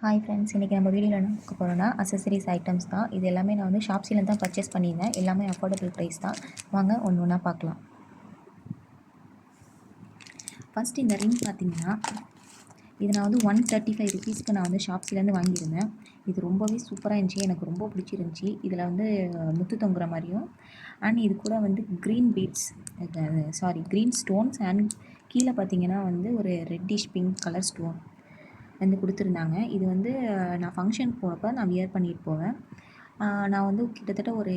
Hi friends, இன்றைக்கி நம்ம வீடியோவில் என்ன பார்க்க போகிறோன்னா அசசரிஸ் ஐட்டம்ஸ் தான். இது எல்லாமே நான் வந்து ஷாப்ஸில் தான் பர்ச்சேஸ் பண்ணியிருந்தேன். எல்லாமே அஃபோர்டபுள் ப்ரைஸ் தான். வாங்க ஒன்று ஒன்றா பார்க்கலாம். ஃபஸ்ட் இந்த ரிங் பார்த்தீங்கன்னா, இது நான் வந்து 135 ருபீஸ்க்கு நான் வந்து ஷாப்ஸிலேருந்து வாங்கியிருந்தேன். இது ரொம்பவே சூப்பராக இருந்துச்சு, எனக்கு ரொம்ப பிடிச்சிருந்துச்சி. இதில் வந்து முத்து தொங்குற மாதிரியும் அண்ட் இது கூட வந்து green beads green stones and கீழே பார்த்தீங்கன்னா வந்து ஒரு ரெட்டிஷ் பிங்க் கலர் ஸ்டோன் வந்து கொடுத்துருந்தாங்க. இது வந்து நான் ஃபங்க்ஷனுக்கு போகிறப்ப நான் வியர் பண்ணிட்டு போவேன். நான் வந்து கிட்டத்தட்ட ஒரு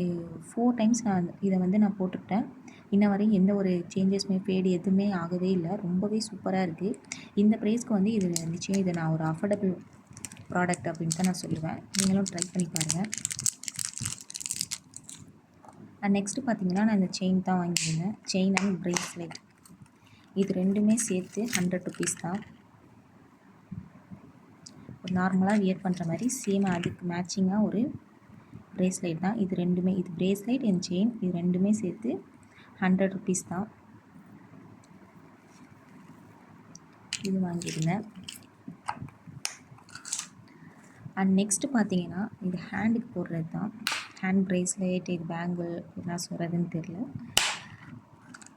4 டைம்ஸ் இதை வந்து நான் போட்டுக்கிட்டேன். இன்ன வரையும் எந்த ஒரு சேஞ்சஸுமே ஃபேடு எதுவுமே ஆகவே இல்லை. ரொம்பவே சூப்பராக இருக்குது. இந்த ப்ரைஸ்க்கு வந்து இது நிச்சயம் இது நான் ஒரு அஃபோர்டபுள் ப்ராடக்ட் அப்படின்னு தான் நான் சொல்லுவேன். நீங்களும் ட்ரை பண்ணி பாருங்கள். நெக்ஸ்ட்டு பார்த்தீங்கன்னா, நான் இந்த செயின் தான் வாங்கியிருந்தேன். செயின் அண்ட் ப்ரேஸ்லெட் இது ரெண்டுமே சேர்த்து 100 ருபீஸ் தான். ஒரு நார்மலாக வியர் பண்ணுற மாதிரி சேம் அதுக்கு மேட்சிங்காக ஒரு ப்ரேஸ்லெட் தான். இது ரெண்டுமே, இது ப்ரேஸ்லெட் அண்ட் செயின் இது ரெண்டுமே சேர்த்து 100 ருபீஸ் தான். இது வாங்கியிருந்தேன். அண்ட் நெக்ஸ்ட்டு பார்த்தீங்கன்னா, இது ஹேண்டுக்கு போடுறது தான். ஹேண்ட் ப்ரேஸ்லெட், இது பேங்கிள், என்ன சொல்கிறதுன்னு தெரில.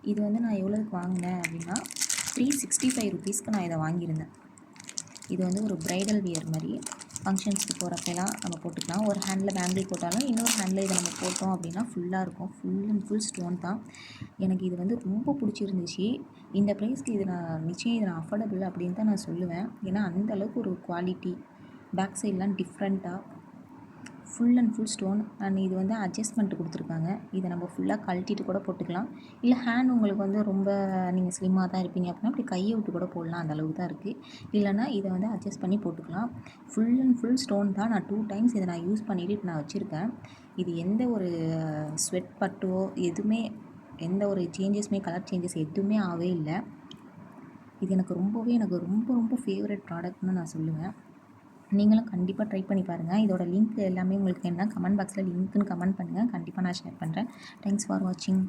இது வந்து நான் எவ்வளோக்கு வாங்கினேன் அப்படின்னா 365 ருபீஸ்க்கு நான் இதை வாங்கியிருந்தேன். இது வந்து ஒரு ப்ரைடல் வியர் மாதிரி ஃபங்க்ஷன்ஸ்க்கு போகிறப்பெல்லாம் நம்ம போட்டுக்கலாம். ஒரு ஹேண்டில் பேங்கிள் போட்டாலும் இன்னொரு ஹேண்டில் இதை நம்ம போட்டோம் அப்படின்னா ஃபுல்லாக இருக்கும். ஃபுல் அண்ட் ஃபுல் ஸ்டோன் தான். எனக்கு இது வந்து ரொம்ப பிடிச்சிருந்துச்சி. இந்த ப்ரைஸ்க்கு இது நான் நிச்சயம் இது நான் அஃபோர்டபுள் அப்படின்னு தான் நான் சொல்லுவேன். ஏன்னா அந்தளவுக்கு ஒரு குவாலிட்டி, பேக் சைட்லாம் டிஃப்ரெண்ட்டாக full and full stone and இது வந்து அட்ஜஸ்ட்மெண்ட் கொடுத்துருக்காங்க. இதை நம்ம ஃபுல்லாக கழட்டிட்டு கூட போட்டுக்கலாம். இல்லை ஹேண்ட் உங்களுக்கு வந்து ரொம்ப நீங்கள் ஸ்லிம்மாக தான் இருப்பீங்க அப்படின்னா அப்படி கையை விட்டு கூட போடலாம். அந்த அளவுக்கு தான் இருக்குது. இல்லைனா இதை வந்து அட்ஜஸ்ட் பண்ணி போட்டுக்கலாம். ஃபுல் அண்ட் ஃபுல் ஸ்டோன் தான். நான் 2 டைம்ஸ் இதை நான் யூஸ் பண்ணிவிட்டு இப்போ நான் வச்சுருக்கேன். இது எந்த ஒரு ஸ்வெட் பட்டோ எதுவுமே, எந்த ஒரு சேஞ்சஸுமே, கலர் சேஞ்சஸ் எதுவுமே ஆகவே இல்லை. இது எனக்கு ரொம்ப ரொம்ப ஃபேவரட் ப்ராடக்ட்னு நான் சொல்லுவேன். நீங்களும் கண்டிப்பாக ட்ரை பண்ணி பாருங்கள். இதோட லிங்க் எல்லாமே உங்களுக்கு என்ன கமெண்ட் பாக்ஸில் லிங்க்குன்னு கமெண்ட் பண்ணுங்கள். கண்டிப்பாக நான் ஷேர் பண்ணுறேன். தேங்க்ஸ் ஃபார் வாட்சிங்.